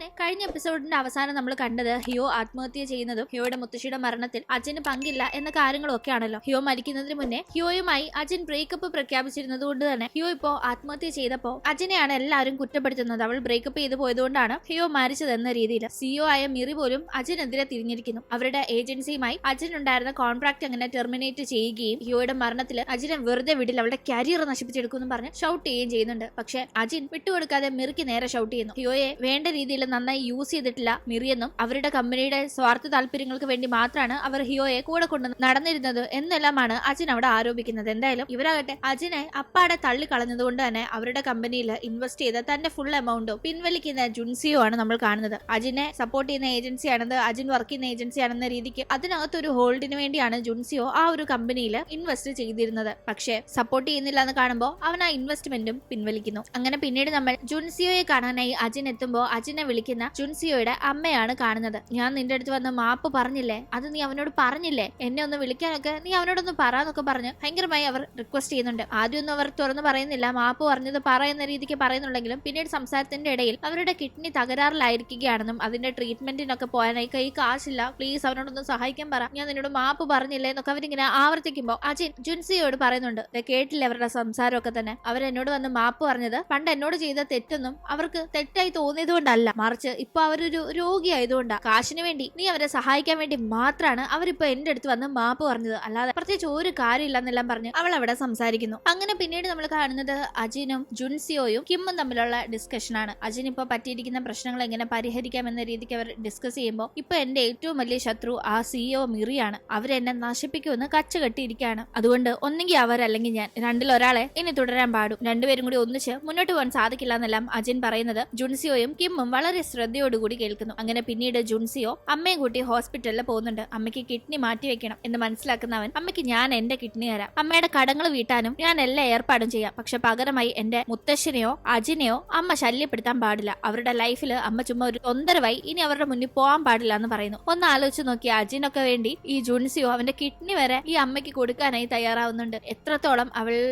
അങ്ങനെ കഴിഞ്ഞ എപ്പിസോഡിന്റെ അവസാനം നമ്മൾ കണ്ടത് ഹിയോ ആത്മഹത്യ ചെയ്യുന്നതും ഹിയോയുടെ മുത്തശ്ശിയുടെ മരണത്തിൽ അജിന് പങ്കില്ല എന്ന കാര്യങ്ങളൊക്കെ ആണല്ലോ. ഹിയോ മരിക്കുന്നതിന് മുന്നേ ഹിയോയുമായി അജിൻ ബ്രേക്കപ്പ് പ്രഖ്യാപിച്ചിരുന്നത് കൊണ്ട് തന്നെ ഹിയോ ഇപ്പോ ആത്മഹത്യ ചെയ്തപ്പോ അജിനെയാണ് എല്ലാവരും കുറ്റപ്പെടുത്തുന്നത്. അവൾ ബ്രേക്കപ്പ് ചെയ്തു പോയതുകൊണ്ടാണ് ഹിയോ മരിച്ചതെന്ന രീതിയിൽ സിഇഒ ആയ മിറി പോലും അജിനെതിരെ തിരിഞ്ഞിരിക്കുന്നു. അവരുടെ ഏജൻസിയുമായി അജിനുണ്ടായിരുന്ന കോൺട്രാക്ട് അങ്ങനെ ടെർമിനേറ്റ് ചെയ്യുകയും ഹിയോയുടെ മരണത്തിൽ അജിനെ വെറുതെ വിടില്ല, അവളുടെ കരിയർ നശിപ്പിച്ചെടുക്കുമെന്ന് പറഞ്ഞ് ഷൗട്ട് ചെയ്യുകയും ചെയ്യുന്നുണ്ട്. പക്ഷെ അജിൻ വിട്ടുകൊടുക്കാതെ മിറിക്ക് നേരെ ഷൗട്ട് ചെയ്യുന്നു. ഹിയോയെ വേണ്ട രീതിയിൽ നന്നായി യൂസ് ചെയ്തിട്ടില്ല മിറിയെന്നും അവരുടെ കമ്പനിയുടെ സ്വാർത്ഥ താല്പര്യങ്ങൾക്ക് വേണ്ടി മാത്രമാണ് അവർ ഹിയോയെ കൂടെ കൊണ്ട് നടന്നിരുന്നത് എന്നെല്ലാമാണ് അജിൻ അവിടെ ആരോപിക്കുന്നത്. എന്തായാലും ഇവരാകട്ടെ അജിനെ അപ്പാടെ തള്ളിക്കളഞ്ഞതുകൊണ്ട് തന്നെ അവരുടെ കമ്പനിയിൽ ഇൻവെസ്റ്റ് ചെയ്ത തന്റെ ഫുൾ എമൗണ്ടും പിൻവലിക്കുന്ന ജുൻസിയോ ആണ് നമ്മൾ കാണുന്നത്. അജിനെ സപ്പോർട്ട് ചെയ്യുന്ന ഏജൻസിയാണെന്ന്, അജിൻ വർക്ക് ചെയ്യുന്ന ഏജൻസിയാണെന്ന രീതിക്ക് അതിനകത്തൊരു ഹോൾഡിന് വേണ്ടിയാണ് ജുൻസിയോ ആ ഒരു കമ്പനിയിൽ ഇൻവെസ്റ്റ് ചെയ്തിരുന്നത്. പക്ഷെ സപ്പോർട്ട് ചെയ്യുന്നില്ല എന്ന് കാണുമ്പോൾ അവൻ ആ ഇൻവെസ്റ്റ്മെന്റും പിൻവലിക്കുന്നു. അങ്ങനെ പിന്നീട് നമ്മൾ ജുൻസിയോയെ കാണാനായി അജിൻ എത്തുമ്പോൾ അജിനെ വിളിക്കുന്ന ജുൻസിയോയുടെ അമ്മയാണ് കാണുന്നത്. ഞാൻ നിന്റെ അടുത്ത് വന്ന് മാപ്പ് പറഞ്ഞില്ലേ, അത് നീ അവനോട് പറഞ്ഞില്ലേ, എന്നെ ഒന്ന് വിളിക്കാനൊക്കെ നീ അവനോടൊന്ന് പറയാന്നൊക്കെ പറഞ്ഞ് ഭയങ്കരമായി അവർ റിക്വസ്റ്റ് ചെയ്യുന്നുണ്ട്. ആദ്യമൊന്നും അവർ തുറന്നു പറയുന്നില്ല, മാപ്പ് പറഞ്ഞത് പറയുന്ന രീതിക്ക് പറയുന്നുണ്ടെങ്കിലും പിന്നീട് സംസാരത്തിന്റെ ഇടയിൽ അവരുടെ കിഡ്നി തകരാറിലായിരിക്കുകയാണെന്നും അതിന്റെ ട്രീറ്റ്മെന്റിനൊക്കെ പോകാനായി കൈ കാശില്ല, പ്ലീസ് അവനോടൊന്ന് സഹായിക്കാൻ പറ, ഞാൻ നിന്നോട് മാപ്പ് പറഞ്ഞില്ലേ എന്നൊക്കെ അവരിങ്ങനെ ആവർത്തിക്കുമ്പോൾ അജിൻ ജുൻസിയോട് പറയുന്നുണ്ട്, കേട്ടില്ലേ അവരുടെ സംസാരമൊക്കെ തന്നെ, അവരെന്നോട് വന്ന് മാപ്പ് പറഞ്ഞത് പണ്ട് എന്നോട് ചെയ്ത തെറ്റൊന്നും അവർക്ക് തെറ്റായി തോന്നിയത് കൊണ്ടല്ല, മറിച്ച് ഇപ്പൊ അവരൊരു രോഗിയായതുകൊണ്ടാ, കാശിന് വേണ്ടി നീ അവരെ സഹായിക്കാൻ വേണ്ടി മാത്രമാണ് അവരിപ്പോ എന്റെ അടുത്ത് വന്ന് മാപ്പ് പറഞ്ഞത്, അല്ലാതെ പ്രത്യേകിച്ച് ഒരു കാര്യമില്ലെന്നെല്ലാം പറഞ്ഞ് അവൾ അവിടെ സംസാരിക്കുന്നു. അങ്ങനെ പിന്നീട് നമ്മൾ കാണുന്നത് അജിനും ജുൻസിയോയും കിമ്മും തമ്മിലുള്ള ഡിസ്കഷൻ ആണ്. അജിൻ ഇപ്പൊ പറ്റിയിരിക്കുന്ന പ്രശ്നങ്ങൾ എങ്ങനെ പരിഹരിക്കാം എന്ന രീതിക്ക് അവർ ഡിസ്കസ് ചെയ്യുമ്പോൾ ഇപ്പൊ എന്റെ ഏറ്റവും വലിയ ശത്രു ആ സിഇഒ മിറിയാണ്, അവരെന്നെ നശിപ്പിക്കുമെന്ന് കച്ച കെട്ടിയിരിക്കുകയാണ്, അതുകൊണ്ട് ഒന്നെങ്കിൽ അവരല്ലെങ്കിൽ ഞാൻ, രണ്ടിലൊരാളെ ഇനി തുടരാൻ പാടും, രണ്ടുപേരും കൂടി ഒന്നിച്ച് മുന്നോട്ട് പോകാൻ സാധിക്കില്ല എന്നെല്ലാം അജിൻ പറയുന്നത് ജുൻസിയോയും കിമ്മും വളരെ ശ്രദ്ധയോടുകൂടി കേൾക്കുന്നു. അങ്ങനെ പിന്നീട് ജുൻസിയോ അമ്മയും കൂട്ടി ഹോസ്പിറ്റലിൽ പോകുന്നുണ്ട്. അമ്മയ്ക്ക് കിഡ്നി മാറ്റിവെക്കണം എന്ന് മനസ്സിലാക്കുന്നവൻ അമ്മയ്ക്ക് ഞാൻ എന്റെ കിഡ്നി തരാം, അമ്മയുടെ കടങ്ങൾ വീട്ടാനും ഞാൻ എല്ലാ ഏർപ്പാടും ചെയ്യാം, പക്ഷെ പകരമായി എന്റെ മുത്തശ്ശനെയോ അജിനെയോ അമ്മ ശല്യപ്പെടുത്താൻ പാടില്ല, അവരുടെ ലൈഫിൽ അമ്മ ചുമ്മാ ഒരു തൊന്തരവായി ഇനി അവരുടെ മുന്നിൽ പോകാൻ പാടില്ല എന്ന് പറയുന്നു. ഒന്ന് ആലോചിച്ച് നോക്കി, അജിനൊക്കെ വേണ്ടി ഈ ജുൻസിയോ അവന്റെ കിഡ്നി വരെ ഈ അമ്മയ്ക്ക് കൊടുക്കാനായി തയ്യാറാവുന്നുണ്ട്. എത്രത്തോളം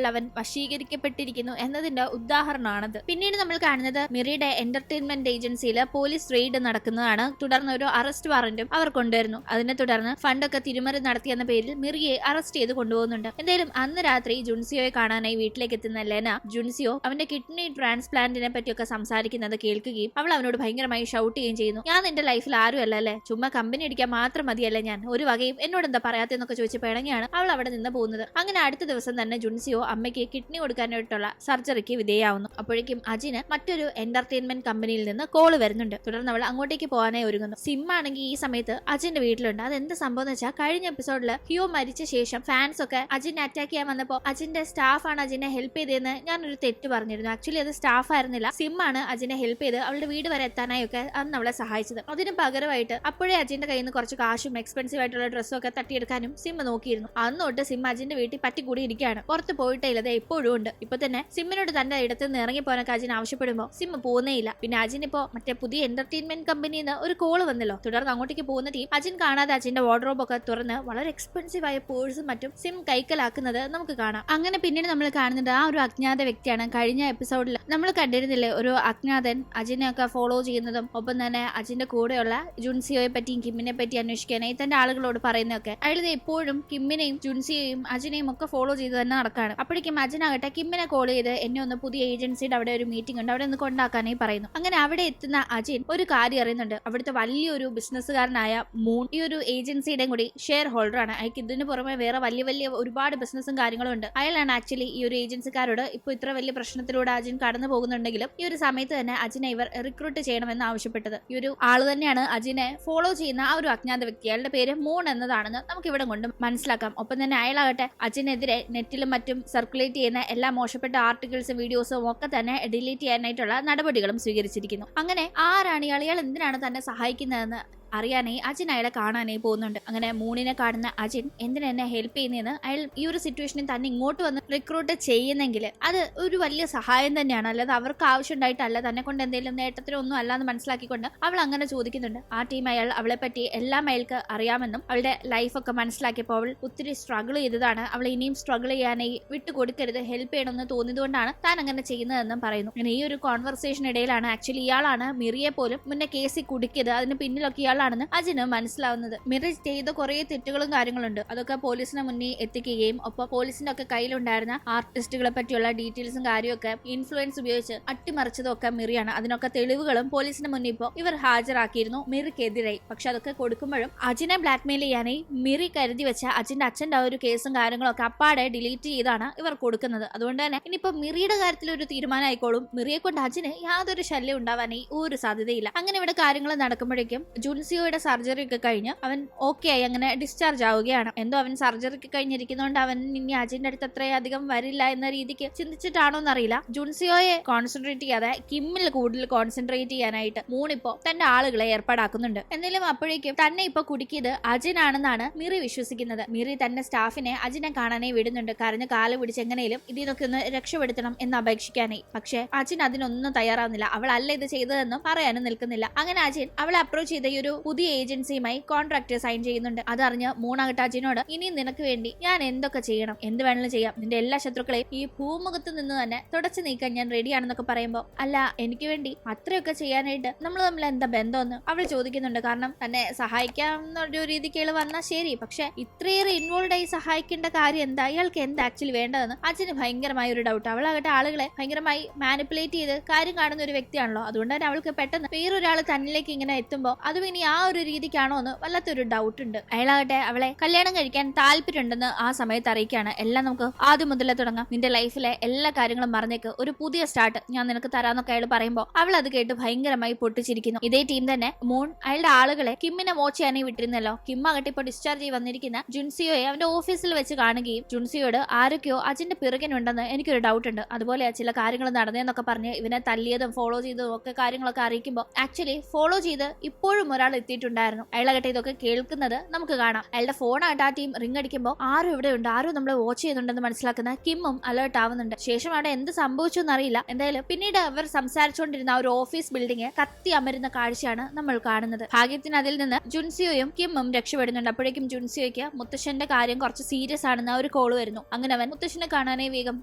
അവൻ വശീകരിക്കപ്പെട്ടിരിക്കുന്നു എന്നതിന്റെ ഉദാഹരണമാണത്. പിന്നീട് നമ്മൾ കാണുന്നത് മിറിയുടെ എന്റർടൈൻമെന്റ് ഏജൻസിയിൽ പോലീസ് റെയ്ഡ് നടക്കുന്നതാണ്. തുടർന്ന് ഒരു അറസ്റ്റ് വാറന്റും അവർ കൊണ്ടുവരുന്നു. അതിനെ തുടർന്ന് ഫണ്ടൊക്കെ തിരിമറി നടത്തിയെന്ന പേരിൽ മിറിയെ അറസ്റ്റ് ചെയ്ത് കൊണ്ടുപോകുന്നുണ്ട്. എന്തായാലും അന്ന് രാത്രി ജുൻസിയോയെ കാണാനായി വീട്ടിലേക്ക് എത്തുന്ന ലെന ജുൻസിയോ അവന്റെ കിഡ്നി ട്രാൻസ്പ്ലാന്റിനെ പറ്റിയൊക്കെ സംസാരിക്കുന്നത് കേൾക്കുകയും അവൾ അവനോട് ഭയങ്കരമായി ഷൗട്ട് ചെയ്യുകയും ചെയ്യുന്നു. ഞാൻ നിന്റെ ലൈഫിൽ ആരും അല്ല അല്ലേ, ചുമ്മാ കമ്പനി അടിക്കാൻ മാത്രം മതിയല്ലേ ഞാൻ, ഒരു വകയും എന്നോട് എന്താ പറയാത്തെന്നൊക്കെ ചോദിച്ച് പിണങ്ങിയാണ് അവൾ അവിടെ നിന്ന് പോകുന്നത്. അങ്ങനെ അടുത്ത ദിവസം തന്നെ ജുൻസിയോ അമ്മയ്ക്ക് കിഡ്നി കൊടുക്കാനായിട്ടുള്ള സർജറിക്ക് വിധേയാവുന്നു. അപ്പോഴേക്കും അജിന് മറ്റൊരു എന്റർടൈൻമെന്റ് കമ്പനിയിൽ നിന്ന് കോള് വരുന്നുണ്ട്. തുടർന്ന് അവൾ അങ്ങോട്ടേക്ക് പോകാനായി ഒരുങ്ങുന്നു. സിം ആണെങ്കിൽ ഈ സമയത്ത് അജിന്റെ വീട്ടിലുണ്ട്. അതെന്ത് സംഭവം എന്ന് വെച്ചാൽ കഴിഞ്ഞ എപ്പിസോഡിൽ ഹിയോ മരിച്ച ശേഷം ഫാൻസ് ഒക്കെ അജിനെ അറ്റാക്ക് ചെയ്യാൻ വന്നപ്പോ അജിന്റെ സ്റ്റാഫാണ് അജിനെ ഹെൽപ്പ് ചെയ്തതെന്ന് ഞാനൊരു തെറ്റ് പറഞ്ഞിരുന്നു. ആക്ച്വലി അത് സ്റ്റാഫ് ആയിരുന്നില്ല, സിം ആണ് അജിനെ ഹെൽപ്പ് ചെയ്ത് അവളുടെ വീട് വരെ എത്താനായി ഒക്കെ അന്ന് അവളെ സഹായിച്ചത്. അതിന് പകരമായിട്ട് അപ്പോഴേ അജിന്റെ കയ്യിൽ നിന്ന് കുറച്ച് കാശും എക്സ്പെൻസീവ് ആയിട്ടുള്ള ഡ്രസ്സും ഒക്കെ തട്ടിയെടുക്കാനും സിം നോക്കിയിരുന്നു. അന്നോട്ട് സിം അജിന്റെ വീട്ടിൽ പറ്റിക്കൂടി ഇരിക്കുകയാണ്, പുറത്ത് പോയിട്ടില്ലത് എപ്പോഴും ഉണ്ട്. ഇപ്പൊ തന്നെ സിമ്മിനോട് തന്റെ ഇടത്ത് നിന്ന് ഇറങ്ങി പോകാനൊക്കെ അജിൻ ആവശ്യപ്പെടുമ്പോ സിം പോകുന്നേയില്ല. പിന്നെ അജിൻ ഇപ്പോ മറ്റേ പുതിയ എന്റർടൈൻമെന്റ് കമ്പനിയിൽ നിന്ന് ഒരു കോള് വന്നല്ലോ. തുടർന്ന് അങ്ങോട്ടേക്ക് പോകുന്ന ടീം അജിൻ കാണാതെ അജിന്റെ വാർഡ്രോബ് ഒക്കെ തുറന്ന് വളരെ എക്സ്പെൻസീവ് ആയ പേഴ്സും മറ്റും സിം കൈക്കലാക്കുന്നത് നമുക്ക് കാണാം. അങ്ങനെ പിന്നീട് നമ്മൾ കാണുന്നത് ആ ഒരു അജ്ഞാത വ്യക്തിയാണ്. കഴിഞ്ഞ എപ്പിസോഡിൽ നമ്മൾ കണ്ടിരുന്നില്ലേ, ഒരു അജ്ഞാതൻ അജിനെ ഒക്കെ ഫോളോ ചെയ്യുന്നതും ഒപ്പം തന്നെ അജിന്റെ കൂടെയുള്ള ജുൻസിയോയെ പറ്റിയും കിമ്മിനെ പറ്റി അന്വേഷിക്കാനായി തന്റെ ആളുകളോട് പറയുന്നതൊക്കെ. അയാൾ എപ്പോഴും കിമ്മിനെയും ജുൻസിയെയും അജിനെയും ഒക്കെ ഫോളോ ചെയ്ത് തന്നെ നടക്കാണ്. അപ്പോഴേക്കും അജിനാകട്ടെ കിമ്മിനെ കോൾ ചെയ്ത് എന്നെ ഒന്ന് പുതിയ ഏജൻസിയുടെ അവിടെ ഒരു മീറ്റിംഗ് ഉണ്ട്, അവിടെ ഒന്ന് കൊണ്ടാക്കാനായി പറയുന്നു. അങ്ങനെ അവിടെ എത്തുന്ന അജിൻ ഒരു കാര്യം അറിയുന്നുണ്ട്, അവിടുത്തെ വലിയൊരു ബിസിനസ്സുകാരനായ മൂൺ ഈ ഒരു ഏജൻസിയുടെയും കൂടി ഷെയർ ഹോൾഡർ ആണ്. അയാൾക്ക് ഇതിന് പുറമെ വേറെ വലിയ വലിയ ഒരുപാട് ബിസിനസ്സും കാര്യങ്ങളും ഉണ്ട്. അയാളാണ് ആക്ച്വലി ഈ ഒരു ഏജൻസിക്കാരോട് ഇപ്പൊ ഇത്ര വലിയ പ്രശ്നത്തിലൂടെ അജിൻ കടന്നു പോകുന്നുണ്ടെങ്കിലും ഈ ഒരു സമയത്ത് തന്നെ അജിനെ ഇവർ റിക്രൂട്ട് ചെയ്യണമെന്ന് ആവശ്യപ്പെട്ടത്. ഈ ഒരു ആള് തന്നെയാണ് അജിനെ ഫോളോ ചെയ്യുന്ന ആ ഒരു അജ്ഞാത വ്യക്തി. അയാളുടെ പേര് മൂൺ എന്നതാണെന്ന് നമുക്ക് ഇവിടെ കൊണ്ട് മനസ്സിലാക്കാം. ഒപ്പം തന്നെ അയാളാകട്ടെ അജിനെതിരെ നെറ്റിലും മറ്റും സർക്കുലേറ്റ് ചെയ്യുന്ന എല്ലാ മോശപ്പെട്ട ആർട്ടിക്കിൾസും വീഡിയോസും ഒക്കെ തന്നെ ഡിലീറ്റ് ചെയ്യാനായിട്ടുള്ള നടപടികളും സ്വീകരിച്ചിരിക്കുന്നു. അങ്ങനെ ആരാണ് ഇയാൾ എന്തിനാണ് തന്നെ സഹായിക്കുന്നതെന്ന് അറിയാനായി അജിൻ അയാളെ കാണാനായി പോകുന്നുണ്ട്. അങ്ങനെ മൂണിനെ കാണുന്ന അജിൻ എന്തിനെന്നെ ഹെൽപ്പ് ചെയ്യുന്നതെന്ന് അയാൾ ഈ ഒരു സിറ്റുവേഷനിൽ തന്നെ ഇങ്ങോട്ട് വന്ന് റിക്രൂട്ട് ചെയ്യുന്നെങ്കിൽ അത് ഒരു വലിയ സഹായം തന്നെയാണ്. അല്ലാതെ അവർക്ക് ആവശ്യമുണ്ടായിട്ടല്ല, തന്നെ കൊണ്ട് എന്തെങ്കിലും നേട്ടത്തിനൊന്നും അല്ലാന്ന് മനസ്സിലാക്കിക്കൊണ്ട് അവൾ അങ്ങനെ ചോദിക്കുന്നുണ്ട്. ആ ടീം അയാൾ അവളെ പറ്റി എല്ലാം അയാൾക്ക് അറിയാമെന്നും അവളുടെ ലൈഫൊക്കെ മനസ്സിലാക്കിയപ്പോൾ അവൾ ഒത്തിരി സ്ട്രഗിൾ ചെയ്തതാണ്, അവൾ ഇനിയും സ്ട്രഗിൾ ചെയ്യാനായി വിട്ടുകൊടുക്കരുത്, ഹെൽപ്പ് ചെയ്യണമെന്ന് തോന്നിയതുകൊണ്ടാണ് താൻ അങ്ങനെ ചെയ്യുന്നതെന്നും പറയുന്നു. അങ്ങനെ ഈ ഒരു കോൺവെർസേഷൻ ഇടയിലാണ് ആക്ച്വലി ഇയാളാണ് മിറിയെ പോലും മുന്നേ കേസിൽ കുടുക്കിയത്, അതിന് പിന്നിലൊക്കെ ഇയാളാണെന്ന് അജിന് മനസ്സിലാവുന്നത്. മിറി ചെയ്ത കുറെ തെറ്റുകളും കാര്യങ്ങളുണ്ട്, അതൊക്കെ പോലീസിന് മുന്നിൽ എത്തിക്കുകയും ഒപ്പം പോലീസിന്റെ ഒക്കെ കയ്യിലുണ്ടായിരുന്ന ആർട്ടിസ്റ്റുകളെ പറ്റിയുള്ള ഡീറ്റെയിൽസും കാര്യമൊക്കെ ഇൻഫ്ലുവൻസ് ഉപയോഗിച്ച് അട്ടിമറിച്ചതും ഒക്കെ മിറിയാണ്. അതിനൊക്കെ തെളിവുകളും പോലീസിന് മുന്നിൽ ഇപ്പോൾ ഇവർ ഹാജരാക്കിയിരുന്നു മിറിക്കെതിരായി. പക്ഷെ അതൊക്കെ കൊടുക്കുമ്പോഴും അജിനെ ബ്ലാക്ക്മെയിൽ ചെയ്യാനായി മിറി കരുതി വെച്ച അജിന്റെ അച്ഛന്റെ ആ ഒരു കേസും കാര്യങ്ങളൊക്കെ അപ്പാടെ ഡിലീറ്റ് ചെയ്താണ് ഇവർ കൊടുക്കുന്നത്. അതുകൊണ്ട് തന്നെ ഇനിയിപ്പോ മിറിയുടെ കാര്യത്തിൽ ഒരു തീരുമാനം ആയിക്കോളും, മിറിയെ കൊണ്ട് അജിന് യാതൊരു ശല്യം ഉണ്ടാവാനായി ഒരു സാധ്യതയില്ല. അങ്ങനെ ഇവിടെ കാര്യങ്ങൾ നടക്കുമ്പോഴേക്കും ജുൻസിയോയുടെ സർജറി ഒക്കെ കഴിഞ്ഞ് അവൻ ഓക്കെ ആയി അങ്ങനെ ഡിസ്ചാർജ് ആവുകയാണ്. എന്തോ അവൻ സർജറി ഒക്കെ കഴിഞ്ഞിരിക്കുന്നതുകൊണ്ട് അവൻ ഇനി അജിന്റെ അടുത്ത് അത്രയധികം വരില്ല എന്ന രീതിക്ക് ചിന്തിച്ചിട്ടാണോ എന്നറിയില്ല. ജുൻസിയോയെ കോൺസെൻട്രേറ്റ് ചെയ്യാതെ കിമ്മിൽ കൂടുതൽ കോൺസെൻട്രേറ്റ് ചെയ്യാനായിട്ട് മൂണിപ്പോ തന്റെ ആളുകളെ ഏർപ്പാടാക്കുന്നുണ്ട്. എന്നാലും അപ്പോഴേക്കും തന്നെ ഇപ്പൊ കുടുക്കിയത് അജിനാണെന്നാണ് മിറി വിശ്വസിക്കുന്നത്. മിറി തന്റെ സ്റ്റാഫിനെ അജിനെ കാണാനേ വിടുന്നുണ്ട്, കരഞ്ഞ് കാല് പിടിച്ച് എങ്ങനെയും ഇതിനൊക്കെ ഒന്ന് രക്ഷപ്പെടുത്തണം എന്ന് അപേക്ഷിക്കാനായി. പക്ഷെ അജിൻ അതിനൊന്നും തയ്യാറാവുന്നില്ല, അവൾ അല്ല ഇത് ചെയ്തതെന്നും പറയാനും നിൽക്കുന്നില്ല. അങ്ങനെ അജിൻ അവളെ അപ്രോച്ച് ചെയ്ത ഈ ഒരു പുതിയ ഏജൻസിയുമായി കോൺട്രാക്ട് സൈൻ ചെയ്യുന്നുണ്ട്. അതറിഞ്ഞ് മൂണാകട്ടെ അജിനോട് ഇനി നിനക്ക് വേണ്ടി ഞാൻ എന്തൊക്കെ ചെയ്യണം, എന്ത് വേണമെങ്കിലും ചെയ്യാം, നിന്റെ എല്ലാ ശത്രുക്കളെയും ഈ ഭൂമുഖത്ത് നിന്ന് തന്നെ തുടച്ചു നീക്കാൻ ഞാൻ റെഡിയാണെന്നൊക്കെ പറയുമ്പോൾ അല്ല എനിക്ക് വേണ്ടി അത്രയൊക്കെ ചെയ്യാനായിട്ട് നമ്മൾ തമ്മിൽ എന്താ ബന്ധമെന്ന് അവൾ ചോദിക്കുന്നുണ്ട്. കാരണം തന്നെ സഹായിക്കാവുന്ന രീതിക്ക് വന്നാൽ ശരി, പക്ഷെ ഇത്രയേറെ ഇൻവോൾവ് ആയി സഹായിക്കേണ്ട കാര്യം എന്താ, അയാൾക്ക് എന്താ ആക്ച്വലി വേണ്ടതെന്ന് അച്ഛന് ഭയങ്കരമായ ഒരു ഡൗട്ട്. അവളാകട്ടെ ആളുകളെ ഭയങ്കരമായി മാനിപ്പുലേറ്റ് ചെയ്ത് കാര്യം കാണുന്ന ഒരു വ്യക്തിയാണല്ലോ. അതുകൊണ്ട് തന്നെ അവൾക്ക് പെട്ടെന്ന് വേറൊരാൾ തന്നിലേക്ക് ഇങ്ങനെ എത്തുമ്പോൾ അതും ഇനി ആ ഒരു രീതിക്കാണോ എന്ന് വല്ലാത്തൊരു ഡൗട്ട് ഉണ്ട്. അയാളാകട്ടെ അവളെ കല്യാണം കഴിക്കാൻ താല്പര്യമുണ്ടെന്ന് ആ സമയത്ത് അറിയിക്കുകയാണ്. എല്ലാം നമുക്ക് ആദ്യം മുതലേ തുടങ്ങാം, നിന്റെ ലൈഫിലെ എല്ലാ കാര്യങ്ങളും മറന്നേക്ക്, ഒരു പുതിയ സ്റ്റാർട്ട് ഞാൻ നിനക്ക് തരാന്നൊക്കെ അയാൾ പറയുമ്പോൾ അവൾ അത് കേട്ട് ഭയങ്കരമായി പൊട്ടിച്ചിരിക്കുന്നു. ഇതേ ടീം തന്നെ മൂൺ അയാളുടെ ആളുകളെ കിമ്മിനെ വാച്ച് ചെയ്യാനായി വിട്ടിരുന്നല്ലോ. കിം ആകട്ടെ ഇപ്പോൾ ഡിസ്ചാർജ് ചെയ്ത് വന്നിരിക്കുന്ന ജുൻസിയോയെ അവന്റെ ഓഫീസിൽ വെച്ച് കാണുകയും ജുൻസിയോട് ആരൊക്കെയോ അജിന്റെ പിറകിനുണ്ടെന്ന് എനിക്കൊരു ഡൗട്ട് ഉണ്ട്, അതുപോലെ ചില കാര്യങ്ങൾ നടന്നതെന്നൊക്കെ പറഞ്ഞ് ഇവനെ തല്ലിയതും ഫോളോ ചെയ്തതും ഒക്കെ കാര്യങ്ങളൊക്കെ അറിയിക്കുമ്പോൾ ആക്ച്വലി ഫോളോ ചെയ്ത് ഇപ്പോഴും ഒരാൾ എത്തിയിട്ടുണ്ടായിരുന്നു. അയാളാകട്ടെ ഇതൊക്കെ കേൾക്കുന്നത് നമുക്ക് കാണാം. അയാളുടെ ഫോണായിട്ട് ആ ടീം റിംഗ് അടിക്കുമ്പോൾ ആരും ഇവിടെ ഉണ്ട്, ആരും നമ്മളെ വാച്ച് ചെയ്യുന്നുണ്ടെന്ന് മനസ്സിലാക്കുന്ന കിമ്മും അലേർട്ട് ആവുന്നുണ്ട്. ശേഷം അവിടെ എന്ത് സംഭവിച്ചു എന്നറിയില്ല. എന്തായാലും പിന്നീട് അവർ സംസാരിച്ചുകൊണ്ടിരുന്ന ആ ഒരു ഓഫീസ് ബിൽഡിംഗ് കത്തി അമരുന്ന കാഴ്ചയാണ് നമ്മൾ കാണുന്നത്. ഭാഗ്യത്തിന് അതിൽ നിന്ന് ജുൻസിയോയും കിമ്മും രക്ഷപ്പെടുന്നുണ്ട്. അപ്പോഴേക്കും ജുൻസിയോയ്ക്ക് മുത്തശ്ശന്റെ കാര്യം കുറച്ച് സീരിയസ് ആണെന്ന് ഒരു കോള് വരുന്നു. അങ്ങനെ അവൻ മുത്തശ്ശനെ കാണാനായി വേഗം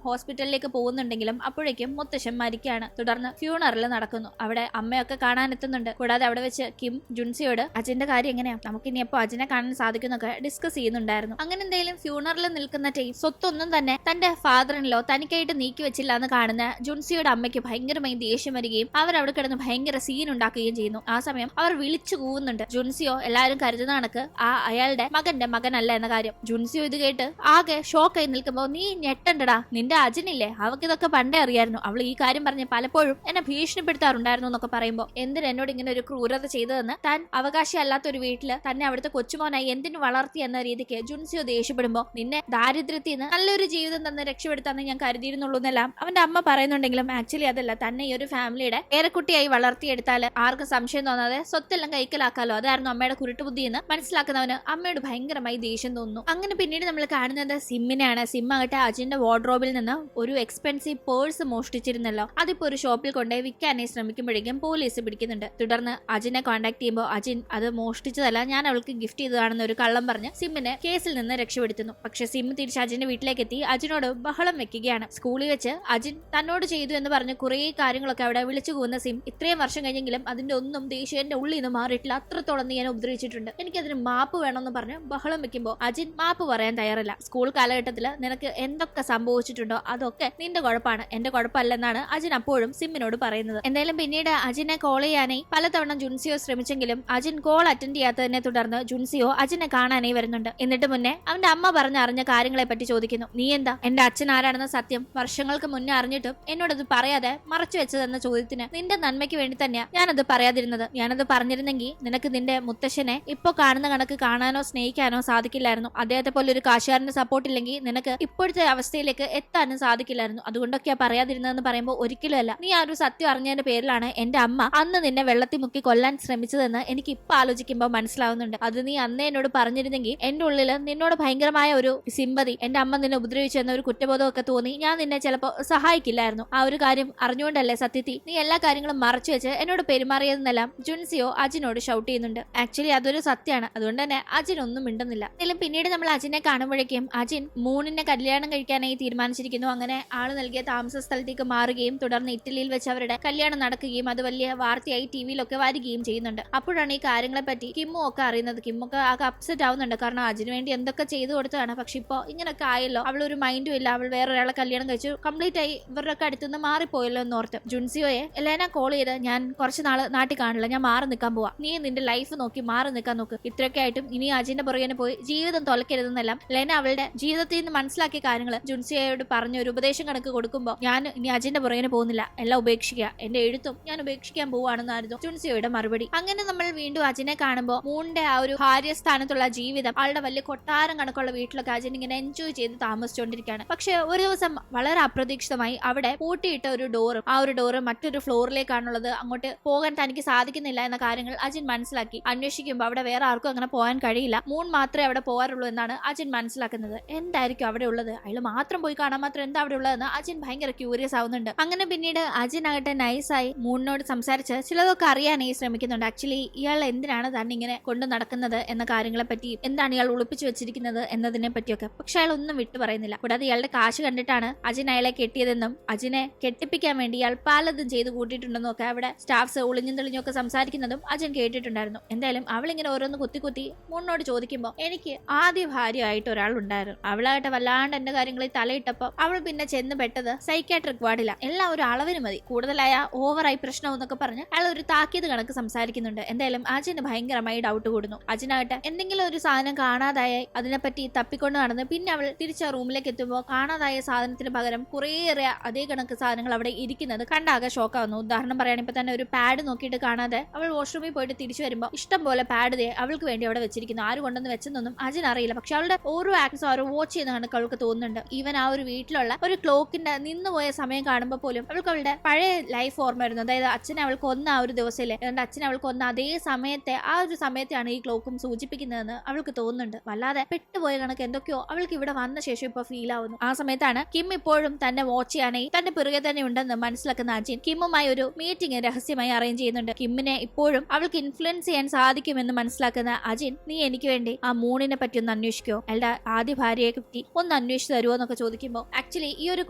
ഹോസ്പിറ്റലിലേക്ക് പോകുന്നുണ്ടെങ്കിലും അപ്പോഴേക്കും മുത്തശ്ശൻ മരിക്കുകയാണ്. തുടർന്ന് ഫ്യൂണറൽ നടക്കുന്നു. അവിടെ അമ്മയൊക്കെ കാണാനെത്തുന്നുണ്ട്. കൂടാതെ അവിടെ വെച്ച് കിം ജുൻസിയോട് അജിന്റെ കാര്യം എങ്ങനെയാ, നമുക്കിനി എപ്പോ അജിനെ കാണാൻ സാധിക്കുന്നൊക്കെ ഡിസ്കസ് ചെയ്യുന്നുണ്ടായിരുന്നു. അങ്ങനെ എന്തായാലും ഫ്യൂണറിൽ നിൽക്കുന്ന ടീം സ്വത്തൊന്നും തന്നെ തന്റെ ഫാദറിനിലോ തനിക്കായിട്ട് നീക്കി വെച്ചില്ല എന്ന് കാണുന്ന ജുൻസിയുടെ അമ്മയ്ക്ക് ഭയങ്കരമായി ദേഷ്യം വരികയും അവർ അവിടെ കിടന്ന് ഭയങ്കര സീൻ ഉണ്ടാക്കുകയും ചെയ്യുന്നു. ആ സമയം അവർ വിളിച്ചു കൂവുന്നുണ്ട്. ജുൻസിയോ എല്ലാവരും കരുതുന്ന കണക്ക് അയാളുടെ മകന്റെ മകനല്ല എന്ന കാര്യം. ജുൻസിയോ ഇത് കേട്ട് ആകെ ഷോക്കായി നിൽക്കുമ്പോൾ നീ ഞെട്ടണ്ടടാ, നിന്റെ അജിനില്ലേ, അവർക്ക് ഇതൊക്കെ പണ്ടേ അറിയായിരുന്നു, അവൾ ഈ കാര്യം പറഞ്ഞ് പലപ്പോഴും എന്നെ ഭീഷണിപ്പെടുത്താറുണ്ടായിരുന്നു എന്നൊക്കെ പറയുമ്പോൾ എന്തിന് എന്നോട് ഇങ്ങനെ ഒരു ക്രൂരത ചെയ്തതെന്ന് താൻ അവകാശമല്ലാത്ത ഒരു വീട്ടില് തന്നെ അവിടുത്തെ കൊച്ചുമോനായി എന്തിനു വളർത്തി എന്ന രീതിക്ക് ജുൻസിയോ ദേഷ്യപ്പെടുമ്പോൾ നിന്നെ ദാരിദ്ര്യത്തിൽ നിന്ന് നല്ലൊരു ജീവിതം തന്നെ രക്ഷപ്പെടുത്താന്ന് ഞാൻ കരുതിയിരുന്നുള്ളൂ എന്നെല്ലാം അവന്റെ അമ്മ പറയുന്നുണ്ടെങ്കിലും ആക്ച്വലി അതല്ല, തന്നെ ഈ ഒരു ഫാമിലിയുടെ ഏറെക്കുട്ടിയായി വളർത്തിയെടുത്താൽ ആർക്കും സംശയം തോന്നാതെ സ്വത്തെല്ലാം കൈക്കലാക്കാലോ, അതായിരുന്നു അമ്മയുടെ കുരുട്ടുബുദ്ധി എന്ന് മനസ്സിലാക്കുന്നവന് അമ്മയോട് ഭയങ്കരമായി ദേഷ്യം തോന്നുന്നു. അങ്ങനെ പിന്നീട് നമ്മൾ കാണുന്നത് സിമ്മിനെയാണ്. സിം ആകട്ടെ അജിന്റെ വാർഡ്രോബിൽ നിന്ന് ഒരു എക്സ്പെൻസീവ് പേഴ്സ് മോഷ്ടിച്ചിരുന്നല്ലോ, അതിപ്പോ ഒരു ഷോപ്പിൽ കൊണ്ടുപോയി വിൽക്കാനായി ശ്രമിക്കുമ്പോഴേക്കും പോലീസ് പിടിക്കുന്നുണ്ട്. തുടർന്ന് അജിനെ കോൺടാക്ട് ചെയ്യുമ്പോൾ അജിൻ അത് മോഷ്ടിച്ചതല്ല, ഞാൻ അവൾക്ക് ഗിഫ്റ്റ് ചെയ്തതാണെന്ന് ഒരു കള്ളം പറഞ്ഞ് സിമ്മിനെ കേസിൽ നിന്ന് രക്ഷപ്പെടുത്തുന്നു. പക്ഷെ സിം തിരിച്ച് അജിന്റെ വീട്ടിലേക്ക് എത്തി അജിനോട് ബഹളം വെക്കുകയാണ്. സ്കൂളിൽ വെച്ച് അജിൻ തന്നോട് ചെയ്തു എന്ന് പറഞ്ഞ് കുറെ കാര്യങ്ങളൊക്കെ അവിടെ വിളിച്ചു പോകുന്ന സിം ഇത്രയും വർഷം കഴിഞ്ഞെങ്കിലും അതിന്റെ ഒന്നും ദേഷ്യം എന്റെ ഉള്ളിൽ നിന്ന് മാറിയിട്ടില്ല, അത്രത്തോളം നീ ഞാൻ ഉപദ്രവിച്ചിട്ടുണ്ട്, എനിക്കതിന് മാപ്പ് വേണമെന്ന് പറഞ്ഞ് ബഹളം വെക്കുമ്പോൾ അജിൻ മാപ്പ് പറയാൻ തയ്യാറല്ല. സ്കൂൾ കാലഘട്ടത്തിൽ നിനക്ക് എന്തൊക്കെ സംഭവിച്ചിട്ടുണ്ടോ അതൊക്കെ നിന്റെ കുഴപ്പമാണ്, എന്റെ കുഴപ്പമല്ലെന്നാണ് അജിൻ അപ്പോഴും സിമ്മിനോട് പറയുന്നത്. എന്തായാലും പിന്നീട് അജിനെ കോൾ ചെയ്യാനായി പലതവണ ജുൻസിയോ ശ്രമിച്ചെങ്കിലും അജിൻ കോൾ അറ്റൻഡ് ചെയ്യാത്തതിനെ തുടർന്ന് ജുൻസിയോ അജിനെ കാണാനായി വരുന്നുണ്ട്. എന്നിട്ട് മുന്നേ അവന്റെ അമ്മ അറിഞ്ഞ കാര്യങ്ങളെ പറ്റി ചോദിക്കുന്നു. നീ എന്താ എന്റെ അച്ഛൻ ആരാണെന്ന സത്യം വർഷങ്ങൾക്ക് മുന്നേ അറിഞ്ഞിട്ടും എന്നോടത് പറയാതെ മറച്ചു വെച്ചതെന്ന ചോദ്യത്തിന് നിന്റെ നന്മയ്ക്ക് വേണ്ടി തന്നെയാ ഞാനത് പറയാതിരുന്നത്. ഞാനത് പറഞ്ഞിരുന്നെങ്കിൽ നിനക്ക് നിന്റെ മുത്തശ്ശനെ ഇപ്പൊ കാണുന്ന കണക്ക് കാണാനോ സ്നേഹിക്കാനോ സാധിക്കില്ലായിരുന്നു. അദ്ദേഹത്തെ പോലെ ഒരു കാശുകാരന്റെ സപ്പോർട്ട് ഇല്ലെങ്കിൽ നിനക്ക് ഇപ്പോഴത്തെ അവസ്ഥയിലേക്ക് എത്താനും സാധിക്കില്ലായിരുന്നു. അതുകൊണ്ടൊക്കെയാ പറയാതിരുന്നതെന്ന് പറയുമ്പോൾ ഒരിക്കലും അല്ല, നീ ആ ഒരു സത്യം അറിഞ്ഞതിന്റെ പേരിലാണ് എന്റെ അമ്മ അന്ന് നിന്നെ വെള്ളത്തിൽ മുക്കി കൊല്ലാൻ ശ്രമിച്ചതെന്ന് എനിക്ക് ഇപ്പൊ ആലോചിക്കുമ്പോൾ മനസ്സിലാവുന്നുണ്ട്. അത് നീ അന്നേ എന്നോട് പറഞ്ഞിരുന്നെങ്കിൽ എന്റെ ഉള്ളിൽ നിന്നോട് ഭയങ്കരമായ ഒരു സിമ്പതി, എന്റെ അമ്മ നിന്നെ ഉപദ്രവിച്ചു എന്ന ഒരു കുറ്റബോധമൊക്കെ തോന്നി ഞാൻ നിന്നെ ചിലപ്പോൾ സഹായിക്കില്ലായിരുന്നു. ആ ഒരു കാര്യം അറിഞ്ഞുകൊണ്ടല്ലേ സത്യത്തിൽ നീ എല്ലാ കാര്യങ്ങളും മറച്ചു വെച്ച് എന്നോട് പെരുമാറിയതെന്നെല്ലാം ജുൻസിയോ അജിനോട് ഷൗട്ട് ചെയ്യുന്നുണ്ട്. ആക്ച്വലി അതൊരു സത്യമാണ്. അതുകൊണ്ട് തന്നെ അജിൻ ഒന്നും മിണ്ടുന്നില്ല. എന്നാലും പിന്നീട് നമ്മൾ അജിനെ കാണുമ്പോഴേക്കും അജിൻ മൂണിനെ കല്യാണം കഴിക്കാനായി തീരുമാനിച്ചിരിക്കുന്നു. അങ്ങനെ ആള് നൽകിയ താമസ സ്ഥലത്തേക്ക് മാറുകയും തുടർന്ന് ഇറ്റലിയിൽ വെച്ച് അവരുടെ കല്യാണം നടക്കുകയും അത് വലിയ വാർത്തയായി ടിവിയിലൊക്കെ വരികയും ചെയ്യുന്നുണ്ട്. അപ്പോഴാണ് ഈ കാര്യങ്ങളെ പറ്റി കിമ്മു ഒക്കെ അറിയുന്നത്. കിമ്മൊക്കെ ആകെ അപ്സെറ്റ് ആവുന്നുണ്ട്. കാരണം അജിന് വേണ്ടി എന്തൊക്കെ ചെയ്തു കൊടുത്തതാണ്. പക്ഷെ ഇപ്പൊ ഇങ്ങനൊക്കെ ആയല്ലോ, അവളൊരു മൈൻഡും ഇല്ല, അവൾ വേറൊരാളെ കല്യാണം കഴിച്ചു കംപ്ലീറ്റ് ആയി ഇവരുടെ അടുത്തുനിന്ന് മാറിപ്പോയല്ലോ എന്നോർത്ത് ജുൻസിയോയെ എലേന കോൾ ചെയ്ത് ഞാൻ കുറച്ച് നാള് നാട്ടിൽ കാണില്ല, ഞാൻ മാറി നിൽക്കാൻ പോവാ, നീ നിന്റെ ലൈഫ് നോക്കി മാറി നിൽക്കാൻ നോക്ക്, ഇത്രയൊക്കെ ആയിട്ടും ഇനി അജിന്റെ പുറകെ പോയി ജീവിതം തൊലക്കരുതെന്നെല്ലാം ലെന അവളുടെ ജീവിതത്തിൽ നിന്ന് മനസ്സിലാക്കിയ കാര്യങ്ങൾ ജുൻസിയോയോട് പറഞ്ഞ ഒരു ഉപദേശം കണക്ക് കൊടുക്കുമ്പോൾ ഞാൻ ഇനി അജിന്റെ പുറകെ പോകുന്നില്ല, എല്ലാം ഉപേക്ഷിക്കുക, എന്റെ എഴുത്തും ഞാൻ ഉപേക്ഷിക്കാൻ പോവാണെന്നായിരുന്നു ജുൻസിയോയുടെ മറുപടി. അങ്ങനെ നമ്മൾ വീണ്ടും അജിനെ കാണുമ്പോൾ മൂണിന്റെ ആ ഒരു ഭാര്യ സ്ഥാനത്തുള്ള ജീവിതം, ആളുടെ വലിയ കൊട്ടാരം കണക്കുള്ള വീട്ടിലൊക്കെ അജിൻ ഇങ്ങനെ എൻജോയ് ചെയ്ത് താമസിച്ചുകൊണ്ടിരിക്കുകയാണ്. പക്ഷെ ഒരു ദിവസം വളരെ അപ്രതീക്ഷിതമായി അവിടെ പൂട്ടിയിട്ട ഒരു ഡോറും ആ ഒരു ഡോറ് മറ്റൊരു ഫ്ലോറിലേക്കാണുള്ളത്, അങ്ങോട്ട് പോകാൻ തനിക്ക് സാധിക്കുന്നില്ല എന്ന കാര്യങ്ങൾ അജിൻ മനസ്സിലാക്കി. അന്വേഷിക്കുമ്പോൾ അവിടെ വേറെ ആർക്കും അങ്ങനെ പോകാൻ കഴിയില്ല, മൂൺ മാത്രമേ അവിടെ പോകാറുള്ളൂ എന്നാണ് അജിൻ മനസ്സിലാക്കുന്നത്. എന്തായിരിക്കും അവിടെ ഉള്ളത്, അയാൾ മാത്രം പോയി കാണാൻ മാത്രം എന്താ അവിടെ ഉള്ളതെന്ന് അജിൻ ഭയങ്കര ക്യൂരിയസ് ആവുന്നുണ്ട്. അങ്ങനെ പിന്നീട് അജിൻ ആകട്ടെ നൈസായി മൂണിനോട് സംസാരിച്ച് ചിലതൊക്കെ അറിയാനായി ശ്രമിക്കുന്നുണ്ട്. ആക്ച്വലി ഇയാൾ എന്തിനാണ് തന്നെ ഇങ്ങനെ കൊണ്ടു നടക്കുന്നത് എന്ന കാര്യങ്ങളെ പറ്റി, എന്താണ് ഇയാൾ ഒളിപ്പിച്ചു വെച്ചിരിക്കുന്നത് എന്നതിനെ പറ്റിയൊക്കെ. പക്ഷെ അയാൾ ഒന്നും വിട്ടു പറയുന്നില്ല. കൂടാതെ ഇയാളുടെ കാശ് കണ്ടിട്ടാണ് അജിൻ അയാളെ കെട്ടിയതെന്നും അജിനെ കെട്ടിപ്പിക്കാൻ വേണ്ടി ഇയാൾ പലതും ചെയ്ത് കൂട്ടിയിട്ടുണ്ടെന്നും ഒക്കെ അവിടെ സ്റ്റാഫ്സ് ഒളിഞ്ഞും തെളിഞ്ഞും ഒക്കെ സംസാരിക്കുന്നതും അജിൻ കേട്ടിട്ടുണ്ടായിരുന്നു. എന്തായാലും അവളിങ്ങനെ ഓരോന്ന് കുത്തി കുത്തി മൂണിനോട് ചോദിക്കുമ്പോൾ എനിക്ക് ആദ്യ ഭാര്യയായിട്ട് ഒരാളുണ്ടായിരുന്നു, അവളായിട്ട് വല്ലാണ്ട് എന്റെ കാര്യങ്ങളിൽ തലയിട്ടപ്പോൾ അവൾ പിന്നെ ചെന്ന് പെട്ടത് സൈക്കാട്രിക് വാർഡില, എല്ലാം ഒരു അളവിന് മതി, കൂടുതലായ ഓവറായി പ്രശ്നം എന്നൊക്കെ പറഞ്ഞ് അയാൾ ഒരു താക്കീത് കണക്ക് സംസാരിക്കുന്നുണ്ട്. എന്തായാലും അജിന് ഭയങ്കരമായി ഡൗട്ട് കൂടുന്നു. അജിനാകട്ടെ എന്തെങ്കിലും ഒരു സാധനം കാണാതായി അതിനെപ്പറ്റി തപ്പിക്കൊണ്ട് നടന്ന് പിന്നെ അവൾ തിരിച്ച റൂമിലേക്ക് എത്തുമ്പോൾ കാണാതായ സാധനത്തിന് പകരം കുറേയേറെ അതേ കണക്ക് സാധനങ്ങൾ അവിടെ ഇരിക്കുന്നത് കണ്ടാകെ ഷോക്കാവുന്നു. ഉദാഹരണം പറയുകയാണെങ്കിൽ ഇപ്പൊ തന്നെ ഒരു പാഡ് നോക്കിയിട്ട് കാണാതെ അവൾ വാഷ്റൂമിൽ പോയിട്ട് തിരിച്ചു വരുമ്പോൾ ഇഷ്ടം പോലെ പാഡ് അവൾക്ക് വേണ്ടി അവിടെ വെച്ചിരിക്കുന്നു. ആര് കൊണ്ടുവന്ന് വെച്ചെന്നൊന്നും അജിന് അറിയില്ല. പക്ഷെ അവളുടെ ഓരോ ആക്ട്സും ഓരോ വാച്ച് ചെയ്യുന്ന കണക്ക് അവൾക്ക് തോന്നുന്നുണ്ട്. ഈവൻ ആ ഒരു വീട്ടിലുള്ള ഒരു ക്ലോക്കിന്റെ നിന്നുപോയ സമയം കാണുമ്പോൾ പോലും അവൾക്ക് അവളുടെ പഴയ ലൈഫ് ഓർമ്മ വരുന്നു. അതായത് അച്ഛനെ അവൾക്ക് കൊന്ന ആ ഒരു ദിവസമില്ലേ, അതുകൊണ്ട് അച്ഛനെ അവൾക്ക് കൊന്ന അതേ സമയത്തെ ആ ഒരു സമയത്തെയാണ് ഈ ക്ലോക്കും സൂചിപ്പിക്കുന്നതെന്ന് അവൾക്ക് തോന്നുന്നുണ്ട്. വല്ലാതെ പെട്ടുപോയ കണക്ക് എന്തൊക്കെയോ അവൾക്ക് ഇവിടെ വന്ന ശേഷം ഇപ്പൊ ഫീൽ ആവുന്നു. ആ സമയത്താണ് കിം ഇപ്പോഴും തന്നെ വാച്ച് ചെയ്യാനായി തന്റെ പിറകെ തന്നെ ഉണ്ടെന്ന് മനസ്സിലാക്കുന്ന അജിൻ കിമ്മുമായി ഒരു മീറ്റിംഗ് രഹസ്യമായി അറേഞ്ച് ചെയ്യുന്നുണ്ട്. കിമ്മിനെ ഇപ്പോഴും അവൾക്ക് ഇൻഫ്ലുവൻസ് ചെയ്യാൻ സാധിക്കുമെന്ന് മനസ്സിലാക്കുന്ന അജിൻ നീ എനിക്ക് വേണ്ടി ആ മൂണിനെ പറ്റി ഒന്ന് അന്വേഷിക്കോ, അയാളുടെ ആദ്യ ഭാര്യയെ പറ്റി ഒന്ന് അന്വേഷിച്ചു തരുമോ എന്നൊക്കെ ചോദിക്കുമ്പോൾ ആക്ച്വലി ഈ ഒരു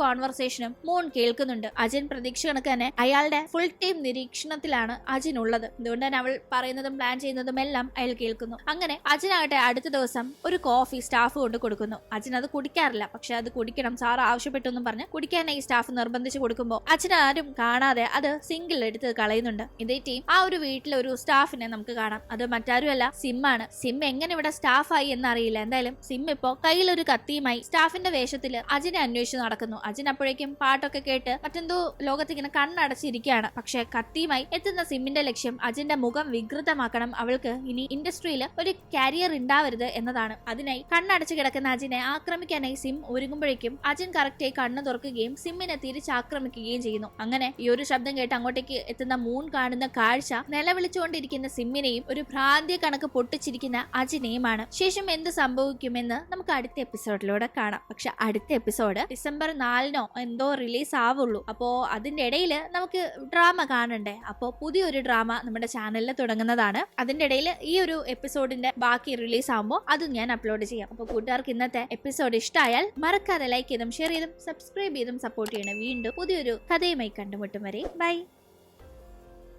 കോൺവെർസേഷനും മൂൺ കേൾക്കുന്നുണ്ട്. അജിൻ പ്രതീക്ഷ കണക്ക് തന്നെ അയാളുടെ ഫുൾ ടൈം നിരീക്ഷണത്തിലാണ് അജിൻ ഉള്ളത്. അതുകൊണ്ട് തന്നെ അവൾ പറയുന്നതും പ്ലാൻ ചെയ്യുന്നതും എല്ലാം അയാൾ കേൾക്കുന്നു. അങ്ങനെ അജിനാകട്ടെ അടുത്ത ദിവസം ഒരു കോഫി സ്റ്റാഫ് കൊണ്ട് കൊടുക്കുന്നു. അജിൻ അത് കുടിക്കാറില്ല, പക്ഷെ അത് കുടിക്കണം സാർ ആവശ്യപ്പെട്ടു എന്നും പറഞ്ഞ് കുടിക്കാനായി സ്റ്റാഫ് നിർബന്ധിച്ച് കൊടുക്കുമ്പോൾ അജിൻ ആരും കാണാതെ അത് സിംഗിൾ എടുത്ത് കളയുന്നുണ്ട്. ഇതേ ടീം ആ ഒരു വീട്ടിലെ ഒരു സ്റ്റാഫിനെ നമുക്ക് കാണാം. അത് മറ്റാരുമല്ല സിമ്മാണ്. സിം എങ്ങനെ ഇവിടെ സ്റ്റാഫായി എന്നറിയില്ല. എന്തായാലും സിം ഇപ്പോ കയ്യിലൊരു കത്തിയുമായി സ്റ്റാഫിന്റെ വേഷത്തില് അജിനെ അന്വേഷിച്ച് നടക്കുന്നു. അജിൻ അപ്പോഴേക്കും പാട്ടൊക്കെ കേട്ട് മറ്റെന്തോ ലോകത്തിങ്ങനെ കണ്ണടച്ചിരിക്കുകയാണ്. പക്ഷെ കത്തിയുമായി എത്തുന്ന സിമ്മിന്റെ ലക്ഷ്യം അജിന്റെ മുഖം വികൃതമാക്കണം, അവൾക്ക് ഇനി ഇൻഡസ്ട്രിയിൽ ഒരു കരിയർ ഉണ്ടാവരുത് എന്നതാണ്. അതിനായി കണ്ണടച്ചു കിടക്കുന്ന അജിനെ ആക്രമിക്കാനായി സിം ഒരുങ്ങുമ്പോഴേക്കും അജിൻ കറക്റ്റായി കണ്ണു തുറക്കുകയും സിമ്മിനെ തിരിച്ചാക്രമിക്കുകയും ചെയ്യുന്നു. അങ്ങനെ ഈ ഒരു ശബ്ദം കേട്ട് അങ്ങോട്ടേക്ക് എത്തുന്ന മൂൺ കാണുന്ന കാഴ്ച നിലവിളിച്ചുകൊണ്ടിരിക്കുന്ന സിമ്മിനെയും ഒരു ഭ്രാന്തിയ കണക്ക് പൊട്ടിച്ചിരിക്കുന്ന അജിനെയുമാണ്. ശേഷം എന്ത് സംഭവിക്കുമെന്ന് നമുക്ക് അടുത്ത എപ്പിസോഡിലൂടെ കാണാം. പക്ഷെ അടുത്ത എപ്പിസോഡ് ഡിസംബർ 4 എന്തോ റിലീസ് ആവുള്ളൂ. അപ്പോ അതിന്റെ ഇടയിൽ നമുക്ക് ഡ്രാമ കാണണ്ടേ. അപ്പോൾ പുതിയൊരു ഡ്രാമ നമ്മുടെ ചാനലിൽ തുടങ്ങുന്നതാണ്. അതിന്റെ ഇടയിൽ ഈ ഒരു എപ്പിസോഡിന്റെ ബാക്കി റിലീസ് ആകുമ്പോൾ അതും ഞാൻ അപ്ലോഡ് ചെയ്യാം. അപ്പോൾ കൂട്ടുകാർക്ക് ഇന്നത്തെ എപ്പിസോഡ് ഇഷ്ടമായാൽ മറക്കാതെ ലൈക്ക് ചെയ്തും ഷെയർ ചെയ്തും സബ്സ്ക്രൈബ് ചെയ്തും സപ്പോർട്ട് ചെയ്യണം. വീണ്ടും പുതിയൊരു കഥയുമായി കണ്ടുമുട്ടും വരെ ബൈ.